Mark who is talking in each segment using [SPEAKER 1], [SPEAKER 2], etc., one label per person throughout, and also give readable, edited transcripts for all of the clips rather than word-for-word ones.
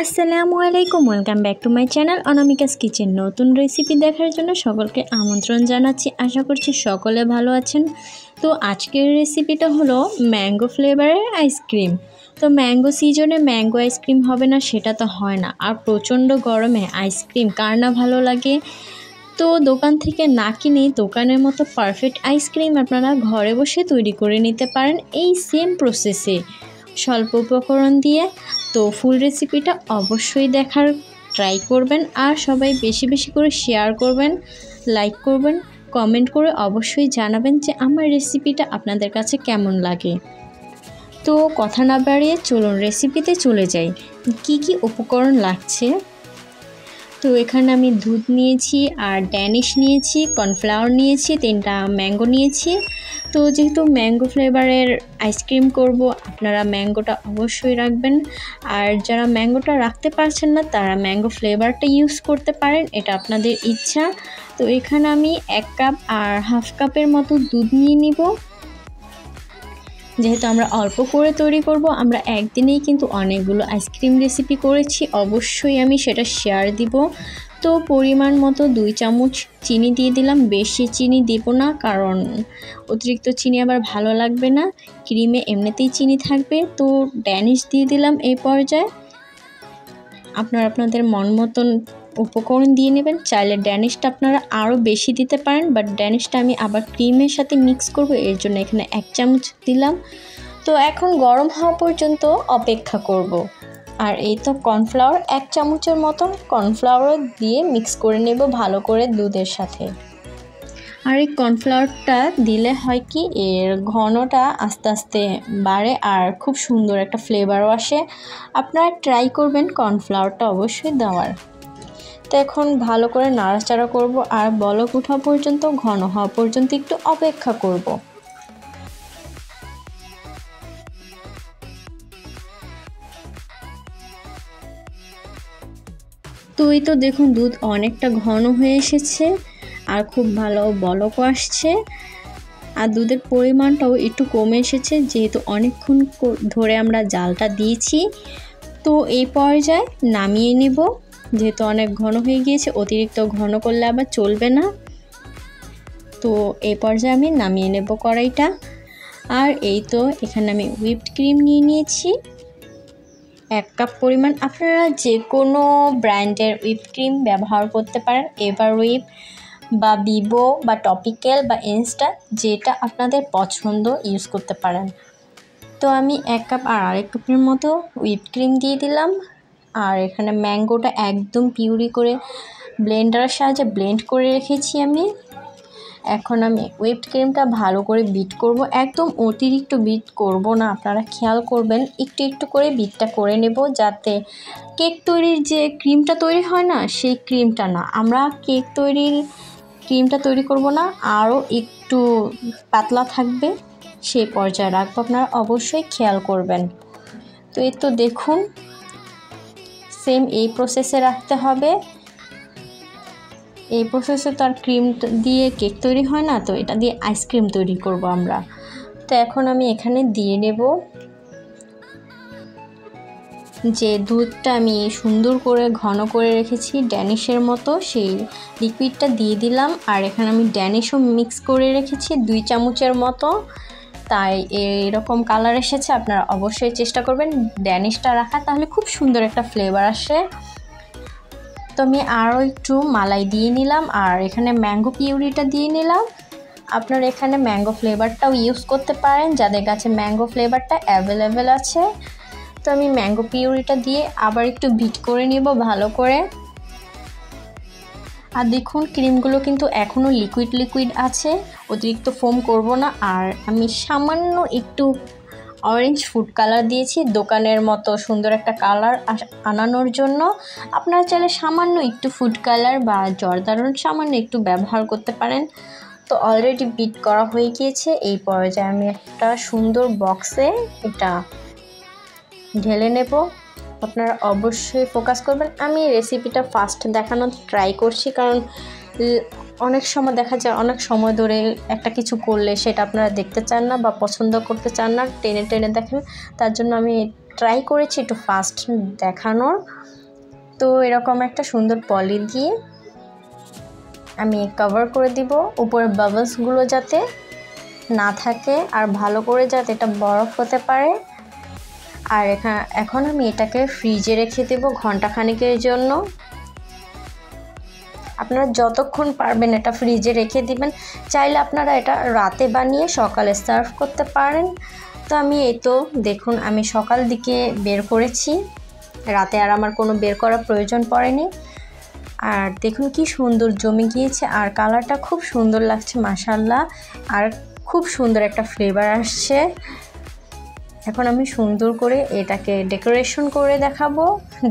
[SPEAKER 1] আসসালামু আলাইকুম, welcome back to my channel Anamika's kitchen. নতুন রেসিপি দেখার জন্য সকলকে আমন্ত্রণ জানাচ্ছি। আশা করছি সকলে ভালো আছেন। তো আজকের রেসিপিটা হলো ম্যাঙ্গো ফ্লেভারের আইসক্রিম। তো ম্যাঙ্গো সিজনে ম্যাঙ্গো আইসক্রিম হবে না সেটা তো হয় না, আর প্রচণ্ড গরমে আইসক্রিম কার না ভালো লাগে। তো দোকান থেকে না কিনে দোকানের মতো পারফেক্ট আইসক্রিম আপনারা ঘরে বসে তৈরি করে নিতে পারেন এই সেম প্রসেসে, স্বল্প উপকরণ দিয়ে। তো ফুল রেসিপিটা অবশ্যই দেখার ট্রাই করবেন, আর সবাই বেশি বেশি করে শেয়ার করবেন, লাইক করবেন, কমেন্ট করে অবশ্যই জানাবেন যে আমার রেসিপিটা আপনাদের কাছে কেমন লাগে। তো কথা না বাড়িয়ে চলুন রেসিপিতে চলে যাই। কি কি উপকরণ লাগছে। তো এখানে আমি দুধ নিয়েছি, আর ড্যানিশ নিয়েছি, কর্নফ্লাওয়ার নিয়েছি, 3টা ম্যাঙ্গো নিয়েছি। তো যেহেতু ম্যাঙ্গো ফ্লেভারের আইসক্রিম করব, আপনারা ম্যাঙ্গোটা অবশ্যই রাখবেন। আর যারা ম্যাঙ্গোটা রাখতে পারছেন না তারা ম্যাঙ্গো ফ্লেভারটা ইউজ করতে পারেন, এটা আপনাদের ইচ্ছা। তো এখানে আমি 1 কাপ আর হাফ কাপের মতো দুধ নিয়ে নিব। যেহেতু আমরা অল্প করে তৈরি করব, আমরা একদিনেই কিন্তু অনেকগুলো আইসক্রিম রেসিপি করেছি, অবশ্যই আমি সেটা শেয়ার দিব। তো পরিমাণ মতো 2 চামচ চিনি দিয়ে দিলাম, বেশি চিনি দেব না কারণ অতিরিক্ত চিনি আবার ভালো লাগবে না, ক্রিমে এমনিতেই চিনি থাকবে। তো ড্যানিশ দিয়ে দিলাম এই পর্যায়ে। আপনারা আপনাদের মন মতন উপকরণ দিয়ে নেবেন, চাইলে ড্যানিশটা আপনারা আরও বেশি দিতে পারেন, বাট ড্যানিশটা আমি আবার ক্রিমের সাথে মিক্স করব, এর জন্য এখানে 1 চামচ দিলাম। তো এখন গরম হওয়া পর্যন্ত অপেক্ষা করব। আর এই তো কর্নফ্লাওয়ার 1 চামচের মতন কর্নফ্লাওয়ারও দিয়ে মিক্স করে নেব ভালো করে দুধের সাথে। আর এই কর্নফ্লাওয়ারটা দিলে হয় কি, এর ঘনটা আস্তে আস্তে বাড়ে আর খুব সুন্দর একটা ফ্লেভারও আসে। আপনারা ট্রাই করবেন কর্নফ্লাওয়ারটা অবশ্যই দেওয়ার। তো এখন ভালো করে নাড়াচাড়া করব, আর বলক ওঠা পর্যন্ত, ঘন হওয়া পর্যন্ত একটু অপেক্ষা করব। তো এই তো দেখুন দুধ অনেকটা ঘন হয়ে এসেছে, আর খুব ভালো বলকও আসছে, আর দুধের পরিমাণটাও একটু কমে এসেছে, যেহেতু অনেকক্ষণ ধরে আমরা জালটা দিয়েছি। তো এই পর্যায়ে নামিয়ে নেব, যেহেতু অনেক ঘন হয়ে গিয়েছে, অতিরিক্ত ঘন করলে আবার চলবে না। তো এই পর্যায়ে আমি নামিয়ে নেব কড়াইটা। আর এই তো এখানে আমি হুইপড ক্রিম নিয়ে নিয়েছি 1 কাপ পরিমাণ। আপনারা যে কোনো ব্র্যান্ডের হুইপ ক্রিম ব্যবহার করতে পারেন, এভার হুইপ বা বিবো বা টপিক্যাল বা ইনস্টা, যেটা আপনাদের পছন্দ ইউজ করতে পারেন। তো আমি 1 কাপ আর আরেক কাপের মতো হুইপ ক্রিম দিয়ে দিলাম। আর এখানে ম্যাঙ্গোটা একদম পিউরি করে ব্লেন্ডারের সাহায্যে ব্লেন্ড করে রেখেছি আমি। এখন আমি হুইপড ক্রিমটা ভালো করে বিট করব, একদম অতিরিক্ত বিট করব না, আপনারা খেয়াল করবেন, একটু একটু করে বিটটা করে নেব, যাতে কেক তৈরির যে ক্রিমটা তৈরি হয় না সেই ক্রিমটা না, আমরা কেক তৈরির ক্রিমটা তৈরি করব না, আরও একটু পাতলা থাকবে সেই পর্যায়ে রাখবো, আপনারা অবশ্যই খেয়াল করবেন। তো এই তো দেখুন সেম এই প্রসেসে রাখতে হবে। এই প্রসেসে তো আর ক্রিম দিয়ে কেক তৈরি হয় না, তো এটা দিয়ে আইসক্রিম তৈরি করব আমরা। তো এখন আমি এখানে দিয়ে নেব যে দুধটা আমি সুন্দর করে ঘন করে রেখেছি ড্যানিশের মতো, সেই লিকুইডটা দিয়ে দিলাম। আর এখানে আমি ড্যানিশও মিক্স করে রেখেছি 2 চামচের মতো, তাই এরকম কালার এসেছে। আপনারা অবশ্যই চেষ্টা করবেন ড্যানিশটা রাখা, তাহলে খুব সুন্দর একটা ফ্লেভার আসে। তো আমি আরও একটু মালাই দিয়ে নিলাম, আর এখানে ম্যাঙ্গো পিউরিটা দিয়ে নিলাম। আপনারা এখানে ম্যাঙ্গো ফ্লেভারটাও ইউজ করতে পারেন যাদের কাছে ম্যাঙ্গো ফ্লেভারটা অ্যাভেলেবেল আছে। তো আমি ম্যাঙ্গো পিউরিটা দিয়ে আবার একটু বিট করে নেব ভালো করে। আর দেখুন ক্রিমগুলো কিন্তু এখনও লিকুইড লিকুইড আছে, অতিরিক্ত ফোম করব না। আর আমি সামান্য একটু অরেঞ্জ ফুড কালার দিয়েছি, দোকানের মতো সুন্দর একটা কালার আনানোর জন্য। আপনারা চাইলে সামান্য একটু ফুড কালার বা জর্দার সামান্য একটু ব্যবহার করতে পারেন। তো অলরেডি বিট করা হয়ে গিয়েছে, এই পর্যায়ে আমি একটা সুন্দর বক্সে এটা ঢেলে নেব। আপনারা অবশ্যই ফোকাস করবেন। আমি রেসিপিটা ফাস্ট দেখানোর ট্রাই করছি, কারণ অনেক সময় দেখা যায় অনেক সময় ধরে একটা কিছু করলে সেটা আপনারা দেখতে চান না বা পছন্দ করতে চান না, টেনে টেনে দেখেন। তার জন্য আমি ট্রাই করেছি একটু ফাস্ট দেখানোর। তো এরকম একটা সুন্দর পলি দিয়ে আমি কভার করে দিব, উপরে বাবলসগুলো যাতে না থাকে আর ভালো করে যাতে এটা বরফ হতে পারে। আর এখন আমি এটাকে ফ্রিজে রেখে দেব ঘন্টাখানেকের জন্য। আপনারা যতক্ষণ পারবেন এটা ফ্রিজে রেখে দিবেন। চাইলে আপনারা এটা রাতে বানিয়ে সকালে সার্ভ করতে পারেন। তো আমি এই তো দেখুন আমি সকাল দিকে বের করেছি, রাতে আর আমার কোনো বের করার প্রয়োজন পড়েনি। আর দেখুন কি সুন্দর জমে গিয়েছে আর কালারটা খুব সুন্দর লাগছে মাশাআল্লাহ, আর খুব সুন্দর একটা ফ্লেভার আসছে। এখন আমি সুন্দর করে এটাকে ডেকোরেশন করে দেখাবো।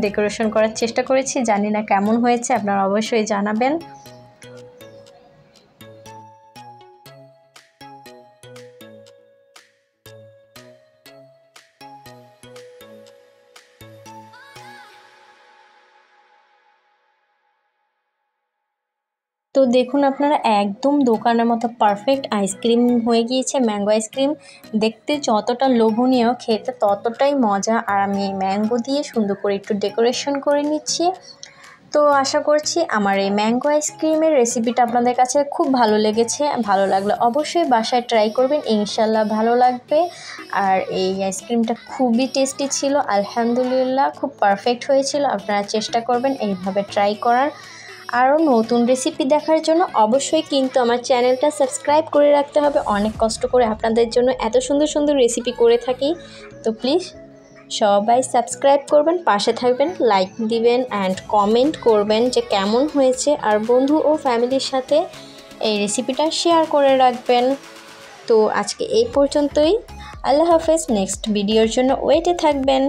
[SPEAKER 1] ডেকোরেশন করার চেষ্টা করেছি, জানি না কেমন হয়েছে, আপনারা অবশ্যই জানাবেন। তো দেখুন আপনারা একদম দোকানের মতো পারফেক্ট আইসক্রিম হয়ে গিয়েছে, ম্যাঙ্গো আইসক্রিম। দেখতে যতটা লোভনীয়, খেতে ততটাই মজা। আর আমি এই ম্যাঙ্গো দিয়ে সুন্দর করে একটু ডেকোরেশন করে নিচ্ছি। তো আশা করছি আমার এই ম্যাঙ্গো আইসক্রিমের রেসিপিটা আপনাদের কাছে খুব ভালো লেগেছে। ভালো লাগলে অবশ্যই বাসায় ট্রাই করবেন, ইনশাল্লাহ ভালো লাগবে। আর এই আইসক্রিমটা খুবই টেস্টি ছিল, আলহামদুলিল্লাহ খুব পারফেক্ট হয়েছিল। আপনারা চেষ্টা করবেন এইভাবে ট্রাই করার। আরও নতুন রেসিপি দেখার জন্য অবশ্যই কিন্তু আমার চ্যানেলটা সাবস্ক্রাইব করে রাখতে হবে। অনেক কষ্ট করে আপনাদের জন্য এত সুন্দর সুন্দর রেসিপি করে থাকি। তো প্লিজ সবাই সাবস্ক্রাইব করবেন, পাশে থাকবেন, লাইক দিবেন অ্যান্ড কমেন্ট করবেন যে কেমন হয়েছে। আর বন্ধু ও ফ্যামিলির সাথে এই রেসিপিটা শেয়ার করে রাখবেন। তো আজকে এই পর্যন্তই, আল্লাহ হাফেজ। নেক্সট ভিডিওর জন্য ওয়েটে থাকবেন।